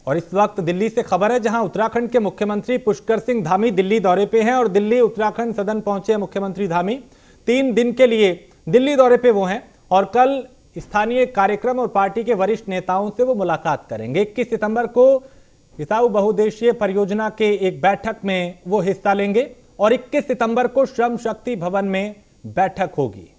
और इस वक्त दिल्ली से खबर है, जहां उत्तराखंड के मुख्यमंत्री पुष्कर सिंह धामी दिल्ली दौरे पे हैं और दिल्ली उत्तराखंड सदन पहुंचे हैं मुख्यमंत्री धामी। 3 दिन के लिए दिल्ली दौरे पे वो हैं और कल स्थानीय कार्यक्रम और पार्टी के वरिष्ठ नेताओं से वो मुलाकात करेंगे। 21 सितंबर को किसाऊ बहुउद्देशीय परियोजना के एक बैठक में वो हिस्सा लेंगे और 21 सितंबर को श्रम शक्ति भवन में बैठक होगी।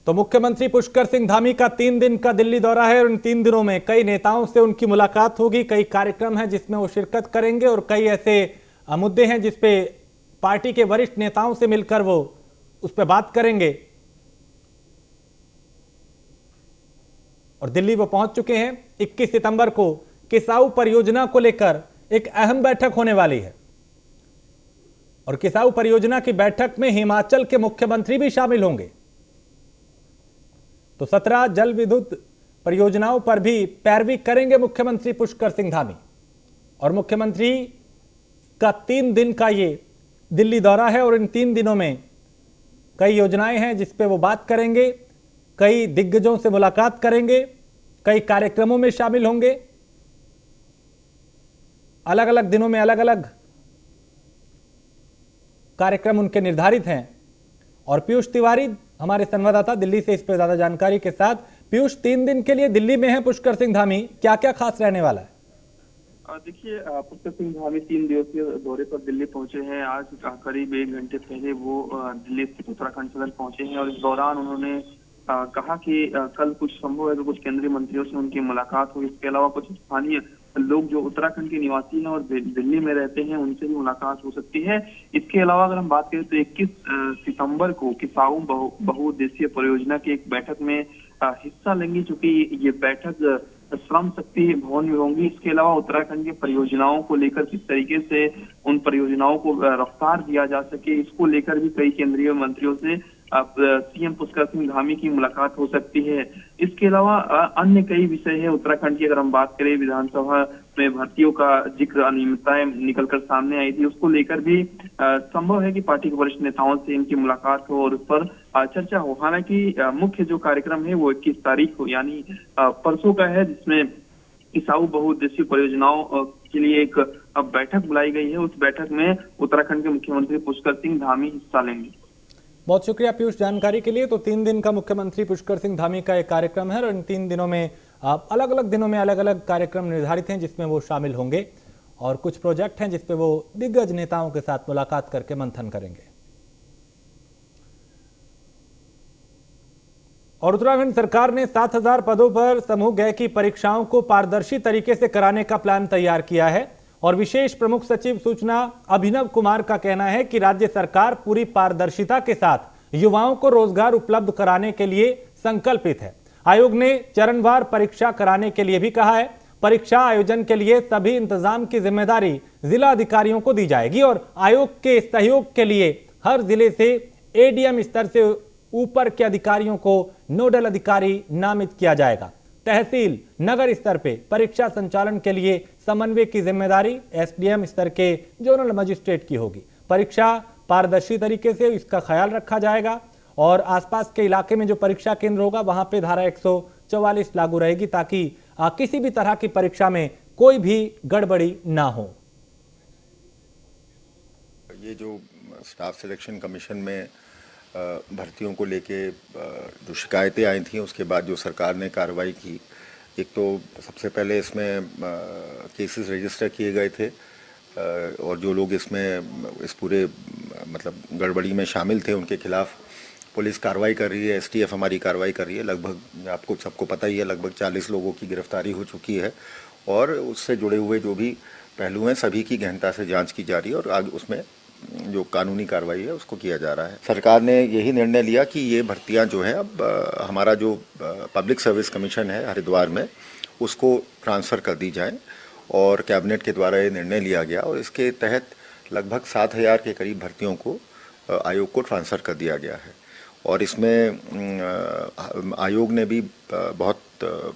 तो मुख्यमंत्री पुष्कर सिंह धामी का 3 दिन का दिल्ली दौरा है और इन 3 दिनों में कई नेताओं से उनकी मुलाकात होगी, कई कार्यक्रम हैं जिसमें वो शिरकत करेंगे और कई ऐसे मुद्दे हैं जिस पे पार्टी के वरिष्ठ नेताओं से मिलकर वो उस पर बात करेंगे। और दिल्ली वो पहुंच चुके हैं। 21 सितंबर को किसाऊ परियोजना को लेकर एक अहम बैठक होने वाली है और किसाऊ परियोजना की बैठक में हिमाचल के मुख्यमंत्री भी शामिल होंगे। तो 17 जल विद्युत परियोजनाओं पर भी पैरवी करेंगे मुख्यमंत्री पुष्कर सिंह धामी। और मुख्यमंत्री का 3 दिन का ये दिल्ली दौरा है और इन 3 दिनों में कई योजनाएं हैं जिस पे वो बात करेंगे, कई दिग्गजों से मुलाकात करेंगे, कई कार्यक्रमों में शामिल होंगे। अलग अलग दिनों में अलग अलग कार्यक्रम उनके निर्धारित हैं। और पीयूष तिवारी हमारे संवाददाता दिल्ली से इस पर ज्यादा जानकारी के साथ। पीयूष, 3 दिन के लिए दिल्ली में है पुष्कर सिंह धामी, क्या क्या खास रहने वाला है? देखिए, पुष्कर सिंह धामी 3 दिवसीय दौरे पर दिल्ली पहुंचे हैं। आज करीब 1 घंटे पहले वो दिल्ली स्थित उत्तराखंड सदन पहुंचे हैं और इस दौरान उन्होंने कहा कि कल कुछ संभव है तो कुछ केंद्रीय मंत्रियों से उनकी मुलाकात हुई। इसके अलावा कुछ स्थानीय लोग जो उत्तराखंड के निवासी हैं और दिल्ली में रहते हैं उनसे भी मुलाकात हो सकती है। इसके अलावा अगर हम बात करें तो 21 सितंबर को किसाऊ बहुउद्देशीय परियोजना की एक बैठक में हिस्सा लेंगे, चूंकि ये बैठक श्रम शक्ति भवन में होंगी। इसके अलावा उत्तराखंड की परियोजनाओं को लेकर किस तरीके से उन परियोजनाओं को रफ्तार दिया जा सके, इसको लेकर भी कई केंद्रीय मंत्रियों से सीएम पुष्कर सिंह धामी की मुलाकात हो सकती है। इसके अलावा अन्य कई विषय है उत्तराखंड की। अगर हम बात करें, विधानसभा में भर्तियों का जिक्र, अनियमितताएं निकलकर सामने आई थी, उसको लेकर भी संभव है कि पार्टी के वरिष्ठ नेताओं से इनकी मुलाकात हो और उस पर चर्चा हो। हालांकि मुख्य जो कार्यक्रम है वो 21 तारीख को यानी परसों का है, जिसमें किसाऊ बहुउद्देशीय परियोजनाओं के लिए एक बैठक बुलाई गई है। उस बैठक में उत्तराखंड के मुख्यमंत्री पुष्कर सिंह धामी हिस्सा लेंगे। बहुत शुक्रिया पीयूष जानकारी के लिए। तो 3 दिन का मुख्यमंत्री पुष्कर सिंह धामी का एक कार्यक्रम है और इन 3 दिनों में अलग अलग दिनों में अलग अलग कार्यक्रम निर्धारित हैं जिसमें वो शामिल होंगे और कुछ प्रोजेक्ट हैं जिसपे वो दिग्गज नेताओं के साथ मुलाकात करके मंथन करेंगे। और उत्तराखंड सरकार ने 7000 पदों पर समूह ग की परीक्षाओं को पारदर्शी तरीके से कराने का प्लान तैयार किया है और विशेष प्रमुख सचिव सूचना अभिनव कुमार का कहना है कि राज्य सरकार पूरी पारदर्शिता के साथ युवाओं को रोजगार उपलब्ध कराने के लिए संकल्पित है। आयोग ने चरणवार परीक्षा कराने के लिए भी कहा है। परीक्षा आयोजन के लिए सभी इंतजाम की जिम्मेदारी जिला अधिकारियों को दी जाएगी और आयोग के सहयोग के लिए हर जिले से एडीएम स्तर से ऊपर के अधिकारियों को नोडल अधिकारी नामित किया जाएगा। तहसील नगर स्तर पे परीक्षा संचालन के लिए समन्वय की जिम्मेदारी एसडीएम स्तर के जोनल मजिस्ट्रेट की होगी। परीक्षा पारदर्शी तरीके से इसका ख्याल रखा जाएगा और आसपास के इलाके में जो परीक्षा केंद्र होगा वहां पे धारा 144 लागू रहेगी ताकि किसी भी तरह की परीक्षा में कोई भी गड़बड़ी ना हो। ये जो स्टाफ सिलेक्शन कमीशन में भर्तियों को लेके जो शिकायतें आई थी उसके बाद जो सरकार ने कार्रवाई की, एक तो सबसे पहले इसमें केसेस रजिस्टर किए गए थे और जो लोग इसमें इस पूरे मतलब गड़बड़ी में शामिल थे उनके खिलाफ पुलिस कार्रवाई कर रही है, एसटीएफ हमारी कार्रवाई कर रही है। लगभग आपको सबको पता ही है, लगभग 40 लोगों की गिरफ्तारी हो चुकी है और उससे जुड़े हुए जो भी पहलू हैं सभी की गहनता से जांच की जा रही है और आगे उसमें जो कानूनी कार्रवाई है उसको किया जा रहा है। सरकार ने यही निर्णय लिया कि ये भर्तियां जो हैं अब हमारा जो पब्लिक सर्विस कमीशन है हरिद्वार में उसको ट्रांसफ़र कर दी जाए और कैबिनेट के द्वारा ये निर्णय लिया गया और इसके तहत लगभग 7000 के करीब भर्तियों को आयोग को ट्रांसफ़र कर दिया गया है। और इसमें आयोग ने भी बहुत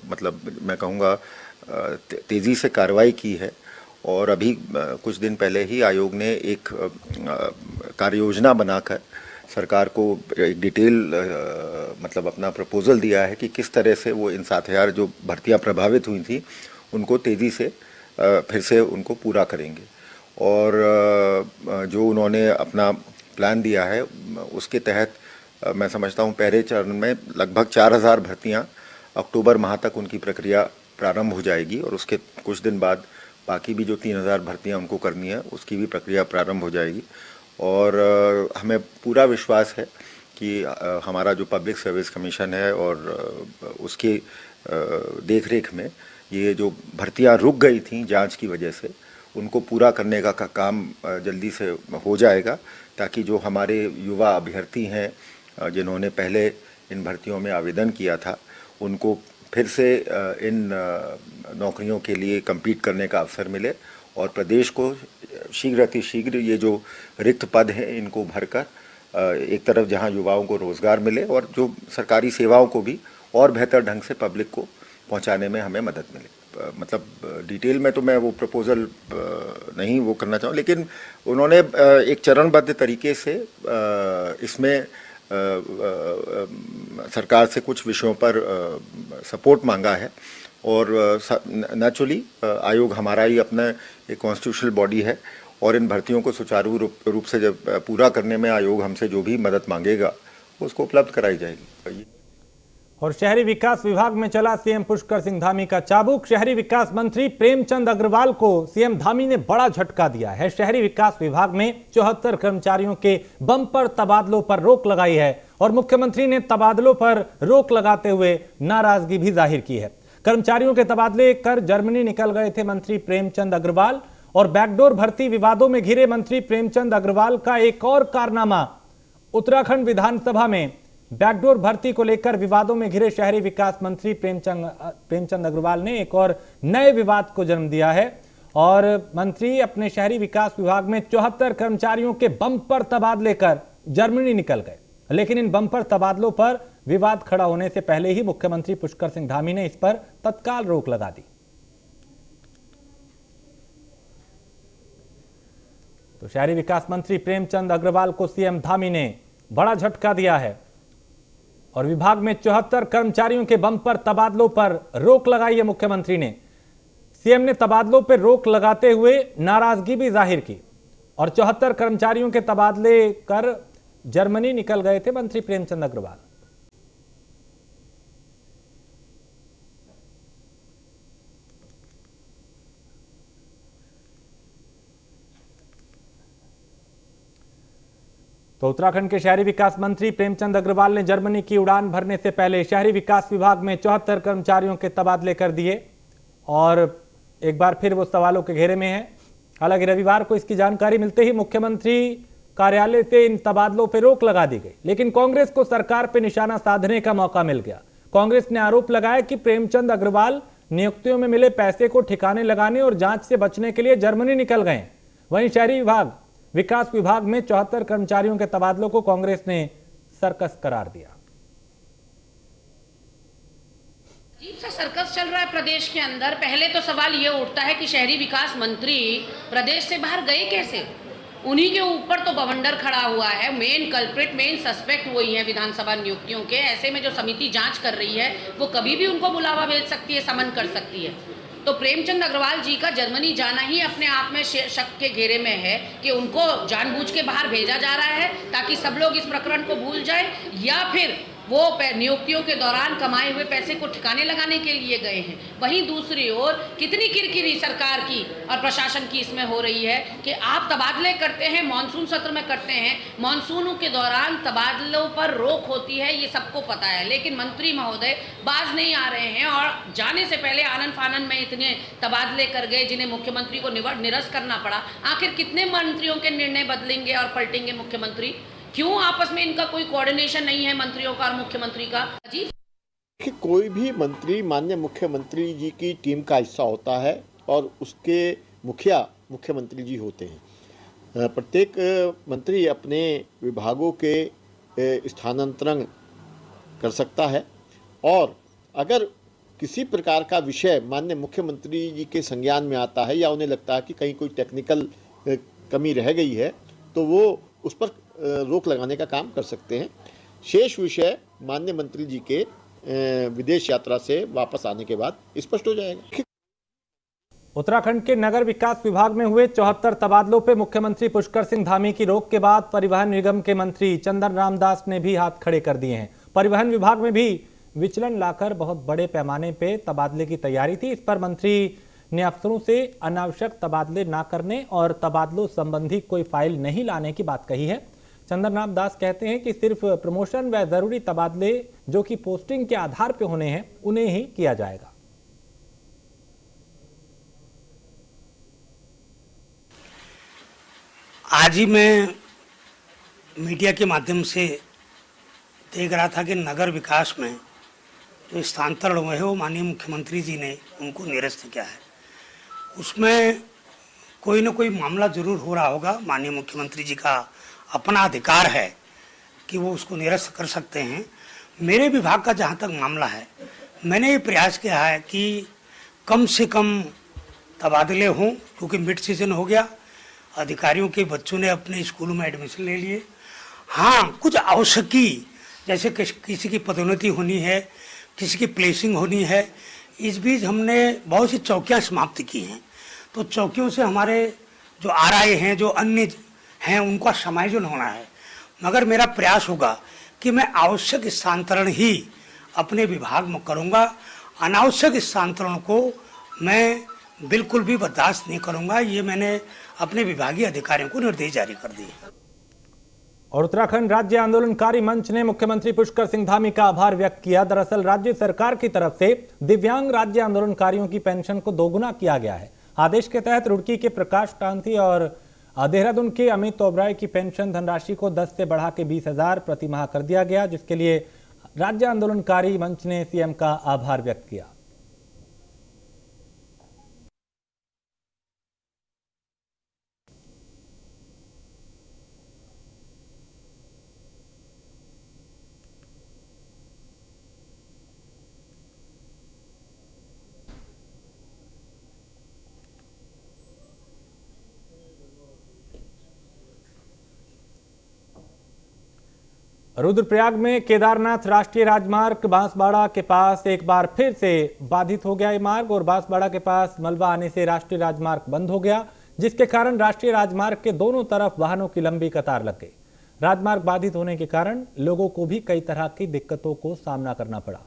मतलब मैं कहूँगा तेज़ी से कार्रवाई की है और अभी कुछ दिन पहले ही आयोग ने एक कार्य योजना बनाकर सरकार को एक डिटेल मतलब अपना प्रपोजल दिया है कि किस तरह से वो इन 7,000 जो भर्तियां प्रभावित हुई थी उनको तेज़ी से फिर से उनको पूरा करेंगे। और जो उन्होंने अपना प्लान दिया है उसके तहत मैं समझता हूँ पहले चरण में लगभग 4,000 भर्तियां अक्टूबर माह तक उनकी प्रक्रिया प्रारंभ हो जाएगी और उसके कुछ दिन बाद बाकी भी जो 3,000 भर्तियां उनको करनी है उसकी भी प्रक्रिया प्रारंभ हो जाएगी। और हमें पूरा विश्वास है कि हमारा जो पब्लिक सर्विस कमीशन है और उसकी देखरेख में ये जो भर्तियां रुक गई थी जांच की वजह से उनको पूरा करने का काम जल्दी से हो जाएगा, ताकि जो हमारे युवा अभ्यर्थी हैं जिन्होंने पहले इन भर्तियों में आवेदन किया था उनको फिर से इन नौकरियों के लिए कम्पीट करने का अवसर मिले और प्रदेश को शीघ्र ये जो रिक्त पद हैं इनको भरकर एक तरफ जहां युवाओं को रोज़गार मिले और जो सरकारी सेवाओं को भी और बेहतर ढंग से पब्लिक को पहुंचाने में हमें मदद मिले। मतलब डिटेल में तो मैं वो प्रपोज़ल नहीं वो करना चाहूँ, लेकिन उन्होंने एक चरणबद्ध तरीके से इसमें सरकार से कुछ विषयों पर सपोर्ट मांगा है और नेचुरली आयोग हमारा ही अपना एक कॉन्स्टिट्यूशनल बॉडी है और इन भर्तियों को सुचारू रूप से जब पूरा करने में आयोग हमसे जो भी मदद मांगेगा उसको उपलब्ध कराई जाएगी। और शहरी विकास विभाग में चला सीएम पुष्कर सिंह धामी का चाबुक। शहरी विकास मंत्री प्रेमचंद अग्रवाल को सीएम धामी ने बड़ा झटका दिया है। शहरी विकास विभाग में 74 कर्मचारियों के बम्पर तबादलों पर रोक लगाई है और मुख्यमंत्री ने तबादलों पर रोक लगाते हुए नाराजगी भी जाहिर की है। कर्मचारियों के तबादले कर जर्मनी निकल गए थे मंत्री प्रेमचंद अग्रवाल और बैकडोर भर्ती विवादों में घिरे मंत्री प्रेमचंद अग्रवाल का एक और कारनामा। उत्तराखंड विधानसभा में बैकडोर भर्ती को लेकर विवादों में घिरे शहरी विकास मंत्री प्रेमचंद अग्रवाल ने एक और नए विवाद को जन्म दिया है और मंत्री अपने शहरी विकास विभाग में 74 कर्मचारियों के बम्पर तबादले कर जर्मनी निकल गए। लेकिन इन बम्पर तबादलों पर विवाद खड़ा होने से पहले ही मुख्यमंत्री पुष्कर सिंह धामी ने इस पर तत्काल रोक लगा दी। तो शहरी विकास मंत्री प्रेमचंद अग्रवाल को सीएम धामी ने बड़ा झटका दिया है और विभाग में 74 कर्मचारियों के बम्पर तबादलों पर रोक लगाई है मुख्यमंत्री ने। सीएम ने तबादलों पर रोक लगाते हुए नाराजगी भी जाहिर की और 74 कर्मचारियों के तबादले कर जर्मनी निकल गए थे मंत्री प्रेमचंद अग्रवाल। तो उत्तराखंड के शहरी विकास मंत्री प्रेमचंद अग्रवाल ने जर्मनी की उड़ान भरने से पहले शहरी विकास विभाग में 74 कर्मचारियों के तबादले कर दिए और एक बार फिर वो सवालों के घेरे में है। हालांकि रविवार को इसकी जानकारी मिलते ही मुख्यमंत्री कार्यालय से इन तबादलों पर रोक लगा दी गई, लेकिन कांग्रेस को सरकार पर निशाना साधने का मौका मिल गया। कांग्रेस ने आरोप लगाया कि प्रेमचंद अग्रवाल नियुक्तियों में मिले पैसे को ठिकाने लगाने और जांच से बचने के लिए जर्मनी निकल गए। वहीं शहरी विकास विभाग में 74 कर्मचारियों के तबादलों को कांग्रेस ने सर्कस करार दिया। अजीब सा सर्कस चल रहा है प्रदेश के अंदर। पहले तो सवाल ये उठता है कि शहरी विकास मंत्री प्रदेश से बाहर गए कैसे। उन्हीं के ऊपर तो बवंडर खड़ा हुआ है। मेन कल्प्रिट, मेन सस्पेक्ट वही है विधानसभा नियुक्तियों के। ऐसे में जो समिति जांच कर रही है वो कभी भी उनको बुलावा भेज सकती है, समन कर सकती है। तो प्रेमचंद अग्रवाल जी का जर्मनी जाना ही अपने आप में शक के घेरे में है कि उनको जानबूझ के बाहर भेजा जा रहा है ताकि सब लोग इस प्रकरण को भूल जाए, या फिर वो नियुक्तियों के दौरान कमाए हुए पैसे को ठिकाने लगाने के लिए गए हैं। वहीं दूसरी ओर कितनी किरकिरी सरकार की और प्रशासन की इसमें हो रही है कि आप तबादले करते हैं, मानसून सत्र में करते हैं, मानसूनों के दौरान तबादलों पर रोक होती है, ये सबको पता है, लेकिन मंत्री महोदय बाज नहीं आ रहे हैं और जाने से पहले आनन फानन में इतने तबादले कर गए जिन्हें मुख्यमंत्री को निरस्त करना पड़ा। आखिर कितने मंत्रियों के निर्णय बदलेंगे और पलटेंगे मुख्यमंत्री? क्यों आपस में इनका कोई कोऑर्डिनेशन नहीं है मंत्रियों का और मुख्यमंत्री का? अजीब। कि कोई भी मंत्री माननीय मुख्यमंत्री जी की टीम का हिस्सा होता है और उसके मुखिया मुख्यमंत्री जी होते हैं। प्रत्येक मंत्री अपने विभागों के स्थानांतरण कर सकता है और अगर किसी प्रकार का विषय माननीय मुख्यमंत्री जी के संज्ञान में आता है या उन्हें लगता है कि कहीं कोई टेक्निकल कमी रह गई है तो वो उस पर रोक लगाने का काम कर सकते हैं। शेष विषय माननीय मंत्री जी के विदेश यात्रा से वापस आने के बाद स्पष्ट हो जाएगा। उत्तराखंड के नगर विकास विभाग में हुए 74 तबादलों पर मुख्यमंत्री पुष्कर सिंह धामी की रोक के बाद परिवहन निगम के मंत्री चंदन राम दास ने भी हाथ खड़े कर दिए हैं। परिवहन विभाग में भी विचलन लाकर बहुत बड़े पैमाने पे तबादले की तैयारी थी। इस पर मंत्री ने अफसरों से अनावश्यक तबादले न करने और तबादलों संबंधी कोई फाइल नहीं लाने की बात कही है। चंदन राम दास कहते हैं कि सिर्फ प्रमोशन व जरूरी तबादले जो कि पोस्टिंग के आधार पर होने हैं उन्हें ही किया जाएगा। आज ही मैं मीडिया के माध्यम से देख रहा था कि नगर विकास में जो स्थानांतरण हुए हैं वो माननीय मुख्यमंत्री जी ने उनको निरस्त किया है। उसमें कोई ना कोई मामला जरूर हो रहा होगा। माननीय मुख्यमंत्री जी का अपना अधिकार है कि वो उसको निरस्त कर सकते हैं। मेरे विभाग का जहाँ तक मामला है, मैंने ये प्रयास किया है कि कम से कम तबादले हों, क्योंकि मिड सीजन हो गया, अधिकारियों के बच्चों ने अपने स्कूलों में एडमिशन ले लिए। हाँ, कुछ आवश्यकी जैसे किसी की पदोन्नति होनी है, किसी की प्लेसिंग होनी है, इस बीच हमने बहुत सी चौकियां समाप्त की हैं। तो चौकियों से हमारे जो आरआई हैं, जो अन्य हैं, उनका समायोजन होना है। मगर मेरा प्रयास होगा कि मैं आवश्यक स्थानांतरण ही अपने विभाग में करूँगा। अनावश्यक स्थानांतरण को मैं बिल्कुल भी बर्दाश्त नहीं करूँगा। ये मैंने अपने विभागीय अधिकारियों को निर्देश जारी कर दिए। और उत्तराखंड राज्य आंदोलनकारी मंच ने मुख्यमंत्री पुष्कर सिंह धामी का आभार व्यक्त किया। दरअसल राज्य सरकार की तरफ से दिव्यांग राज्य आंदोलनकारियों की पेंशन को दोगुना किया गया है। आदेश के तहत रुड़की के प्रकाश कांति और देहरादून के अमित ओबराय की पेंशन धनराशि को 10 से बढ़ा के 20,000 प्रति माह कर दिया गया, जिसके लिए राज्य आंदोलनकारी मंच ने सीएम का आभार व्यक्त किया। रुद्रप्रयाग में केदारनाथ राष्ट्रीय राजमार्ग बांसवाड़ा के पास एक बार फिर से बाधित हो गया ये मार्ग और बांसवाड़ा के पास मलबा आने से राष्ट्रीय राजमार्ग बंद हो गया, जिसके कारण राष्ट्रीय राजमार्ग के दोनों तरफ वाहनों की लंबी कतार लग गई। राजमार्ग बाधित होने के कारण लोगों को भी कई तरह की दिक्कतों को सामना करना पड़ा।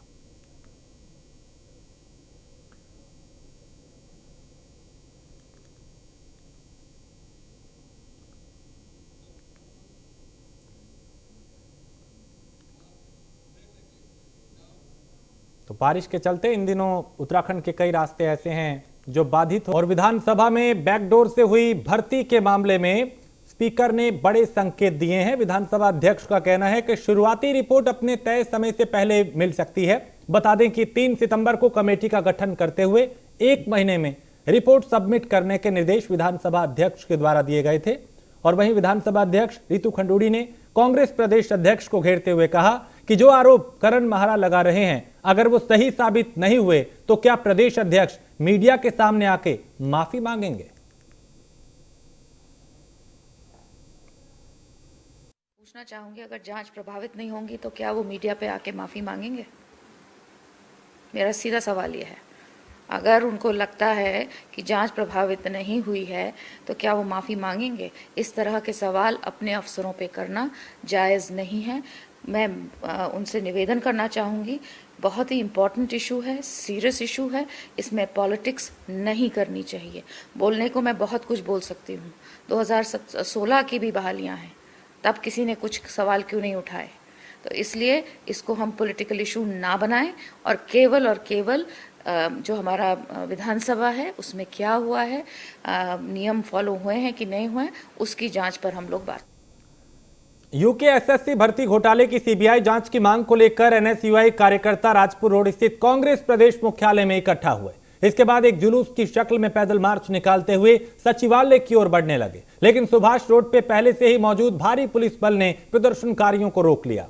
तो बारिश के चलते इन दिनों उत्तराखंड के कई रास्ते ऐसे हैं जो बाधित हो। और विधानसभा में बैकडोर से हुई भर्ती के मामले में स्पीकर ने बड़े संकेत दिए हैं। विधानसभा अध्यक्ष का कहना है कि शुरुआती रिपोर्ट अपने तय समय से पहले मिल सकती है। बता दें कि 3 सितंबर को कमेटी का गठन करते हुए 1 महीने में रिपोर्ट सबमिट करने के निर्देश विधानसभा अध्यक्ष के द्वारा दिए गए थे। और वहीं विधानसभा अध्यक्ष रितु खंडूड़ी ने कांग्रेस प्रदेश अध्यक्ष को घेरते हुए कहा कि जो आरोप करण माहरा लगा रहे हैं, अगर वो सही साबित नहीं हुए तो क्या प्रदेश अध्यक्ष मीडिया के सामने आके माफी मांगेंगे? पूछना चाहूंगी, अगर जांच प्रभावित नहीं होंगी तो क्या वो मीडिया पे आके माफी मांगेंगे? मेरा सीधा सवाल ये है। अगर उनको लगता है कि जांच प्रभावित नहीं हुई है तो क्या वो माफ़ी मांगेंगे? इस तरह के सवाल अपने अफसरों पे करना जायज़ नहीं है। मैं उनसे निवेदन करना चाहूँगी, बहुत ही इम्पॉर्टेंट इशू है, सीरियस इशू है, इसमें पॉलिटिक्स नहीं करनी चाहिए। बोलने को मैं बहुत कुछ बोल सकती हूँ। 2016 की भी बहालियाँ हैं, तब किसी ने कुछ सवाल क्यों नहीं उठाए? तो इसलिए इसको हम पॉलिटिकल इशू ना बनाएं और केवल जो हमारा विधानसभा है उसमें क्या हुआ है, नियम फॉलो हुए हैं कि नहीं हुए, उसकी जांच पर हम लोग बात। यूकेएसएससी भर्ती घोटाले की सीबीआई जांच की मांग को लेकर एनएसयूआई कार्यकर्ता राजपुर रोड स्थित कांग्रेस प्रदेश मुख्यालय में इकट्ठा हुए। इसके बाद एक जुलूस की शक्ल में पैदल मार्च निकालते हुए सचिवालय की ओर बढ़ने लगे, लेकिन सुभाष रोड पे पहले से ही मौजूद भारी पुलिस बल ने प्रदर्शनकारियों को रोक लिया।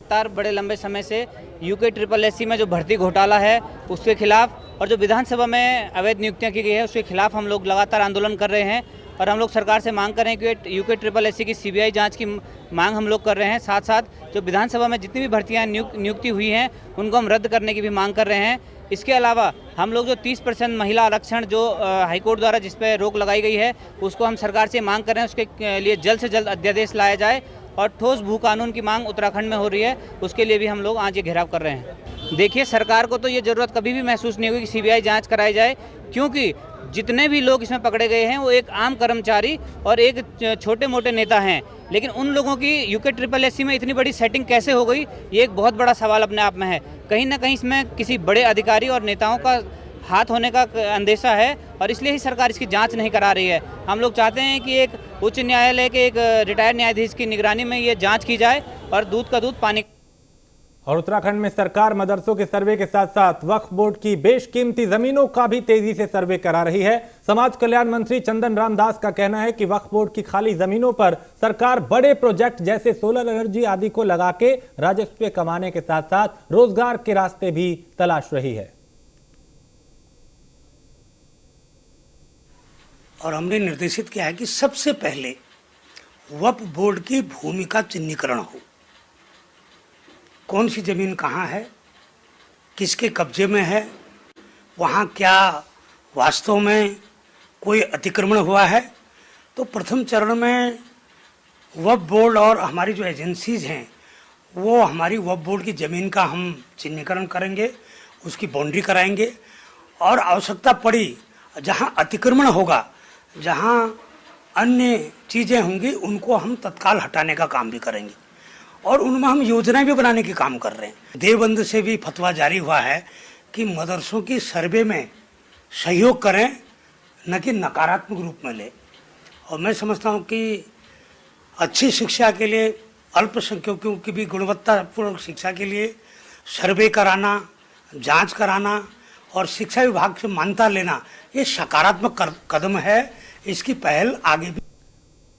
बड़े लंबे समय से यूकेएसएससी में जो भर्ती घोटाला है उसके खिलाफ और जो विधानसभा में अवैध नियुक्तियां की गई है उसके खिलाफ हम लोग लगातार आंदोलन कर रहे हैं। और हम लोग सरकार से मांग कर रहे हैं कि UKSSC की CBI जांच की मांग हम लोग कर रहे हैं। साथ साथ जो विधानसभा में जितनी भी भर्तियां नियुक्ति हुई हैं उनको हम रद्द करने की भी मांग कर रहे हैं। इसके अलावा हम लोग जो 30% महिला आरक्षण जो हाईकोर्ट द्वारा जिस पर रोक लगाई गई है उसको हम सरकार से मांग कर रहे हैं, उसके लिए जल्द से जल्द अध्यादेश लाया जाए। और ठोस भू कानून की मांग उत्तराखंड में हो रही है, उसके लिए भी हम लोग आज ये घेराव कर रहे हैं। देखिए, सरकार को तो ये ज़रूरत कभी भी महसूस नहीं हुई कि CBI जांच कराई जाए, क्योंकि जितने भी लोग इसमें पकड़े गए हैं वो एक आम कर्मचारी और एक छोटे मोटे नेता हैं। लेकिन उन लोगों की UKSSC में इतनी बड़ी सेटिंग कैसे हो गई, ये एक बहुत बड़ा सवाल अपने आप में है। कहीं ना कहीं इसमें किसी बड़े अधिकारी और नेताओं का हाथ होने का अंदेशा है और इसलिए ही सरकार इसकी जांच नहीं करा रही है। हम लोग चाहते हैं कि एक उच्च न्यायालय के एक रिटायर्ड न्यायाधीश की निगरानी में ये जांच की जाए और दूध का दूध पानी। और उत्तराखंड में सरकार मदरसों के सर्वे के साथ साथ वक्फ बोर्ड की बेशकीमती जमीनों का भी तेजी से सर्वे करा रही है। समाज कल्याण मंत्री चंदन रामदास का कहना है कि वक्फ बोर्ड की खाली जमीनों पर सरकार बड़े प्रोजेक्ट जैसे सोलर एनर्जी आदि को लगा के राजस्व कमाने के साथ साथ रोजगार के रास्ते भी तलाश रही है। और हमने निर्देशित किया है कि सबसे पहले वक्फ बोर्ड की भूमि का चिन्हीकरण हो। कौन सी जमीन कहाँ है, किसके कब्जे में है, वहाँ क्या वास्तव में कोई अतिक्रमण हुआ है। तो प्रथम चरण में वक्फ बोर्ड और हमारी जो एजेंसीज हैं वो हमारी वक्फ बोर्ड की ज़मीन का हम चिन्हीकरण करेंगे, उसकी बाउंड्री कराएंगे और आवश्यकता पड़ी जहाँ अतिक्रमण होगा, जहाँ अन्य चीज़ें होंगी, उनको हम तत्काल हटाने का काम भी करेंगे और उनमें हम योजनाएं भी बनाने के काम कर रहे हैं। देवबंद से भी फतवा जारी हुआ है कि मदरसों की सर्वे में सहयोग करें, न कि नकारात्मक रूप में ले। और मैं समझता हूँ कि अच्छी शिक्षा के लिए, अल्पसंख्यकों की भी गुणवत्तापूर्ण शिक्षा के लिए सर्वे कराना, जांच कराना और शिक्षा विभाग से मान्यता लेना, ये सकारात्मक कदम है। इसकी पहल आगे भी।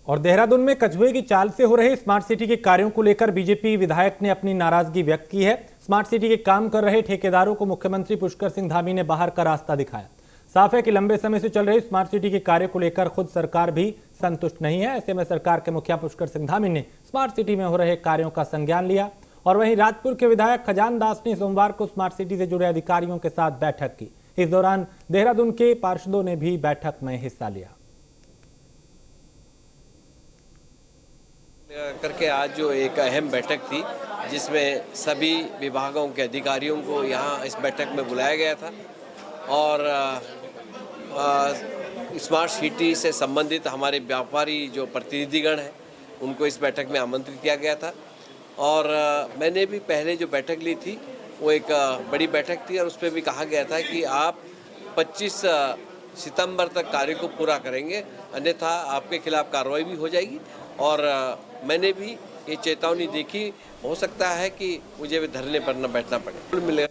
और देहरादून में कछुए की चाल से हो रहे स्मार्ट सिटी के कार्यों को लेकर बीजेपी विधायक ने अपनी नाराजगी व्यक्त की है। स्मार्ट सिटी के काम कर रहे ठेकेदारों को मुख्यमंत्री पुष्कर सिंह धामी ने बाहर का रास्ता दिखाया। साफ है कि लंबे समय से चल रहे स्मार्ट सिटी के कार्य को लेकर खुद सरकार भी संतुष्ट नहीं है। ऐसे में सरकार के मुखिया पुष्कर सिंह धामी ने स्मार्ट सिटी में हो रहे कार्यों का संज्ञान लिया। और वहीं राजपुर के विधायक खजान दास ने सोमवार को स्मार्ट सिटी से जुड़े अधिकारियों के साथ बैठक की। इस दौरान देहरादून के पार्षदों ने भी बैठक में हिस्सा लिया। करके आज जो एक अहम बैठक थी जिसमें सभी विभागों के अधिकारियों को यहाँ इस बैठक में बुलाया गया था और स्मार्ट सिटी से संबंधित हमारे व्यापारी जो प्रतिनिधिगण हैं उनको इस बैठक में आमंत्रित किया गया था। और मैंने भी पहले जो बैठक ली थी वो एक बड़ी बैठक थी और उस पर भी कहा गया था कि आप 25 सितंबर तक कार्य को पूरा करेंगे, अन्यथा आपके खिलाफ कार्रवाई भी हो जाएगी। और मैंने भी ये चेतावनी देखी, हो सकता है कि मुझे भी धरने पर न बैठना पड़े।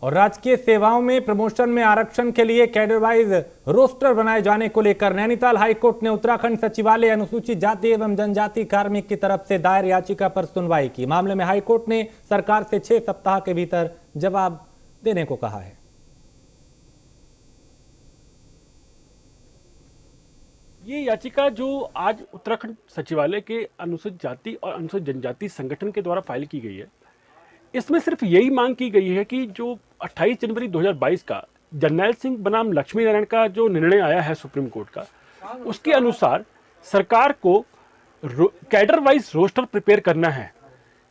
और राजकीय सेवाओं में प्रमोशन में आरक्षण के लिए कैडर वाइज रोस्टर बनाए जाने को लेकर नैनीताल हाईकोर्ट ने उत्तराखंड सचिवालय अनुसूचित जाति एवं जनजाति कार्मिक की तरफ से दायर याचिका पर सुनवाई की। मामले में हाईकोर्ट ने सरकार से 6 सप्ताह के भीतर जवाब देने को कहा है। ये याचिका जो आज उत्तराखंड सचिवालय के अनुसूचित जाति और अनुसूचित जनजाति संगठन के द्वारा फाइल की गई है, इसमें सिर्फ यही मांग की गई है कि जो 28 जनवरी 2022 का जरनैल सिंह बनाम लक्ष्मी नारायण का जो निर्णय आया है सुप्रीम कोर्ट का, उसके अनुसार सरकार को कैडर वाइज रोस्टर प्रिपेयर करना है।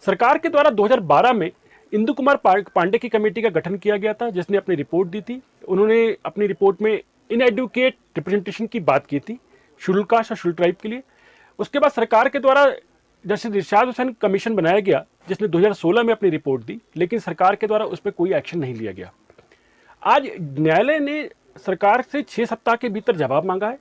सरकार के द्वारा 2012 में इंदु कुमार पांडे की कमेटी का गठन किया गया था जिसने अपनी रिपोर्ट दी थी। उन्होंने अपनी रिपोर्ट में इनएडुकेट रिप्रेजेंटेशन की बात की थी शेड्यूल कास्ट और शेड्यूल ट्राइब के लिए। उसके बाद सरकार के द्वारा जस्टिस इरशाद हुसैन कमीशन बनाया गया जिसने 2016 में अपनी रिपोर्ट दी, लेकिन सरकार के द्वारा उस पर कोई एक्शन नहीं लिया गया। आज न्यायालय ने सरकार से 6 सप्ताह के भीतर जवाब मांगा है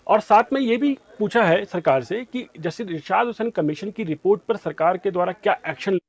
और साथ में ये भी पूछा है सरकार से कि जस्टिस इरशाद हुसैन कमीशन की रिपोर्ट पर सरकार के द्वारा क्या एक्शन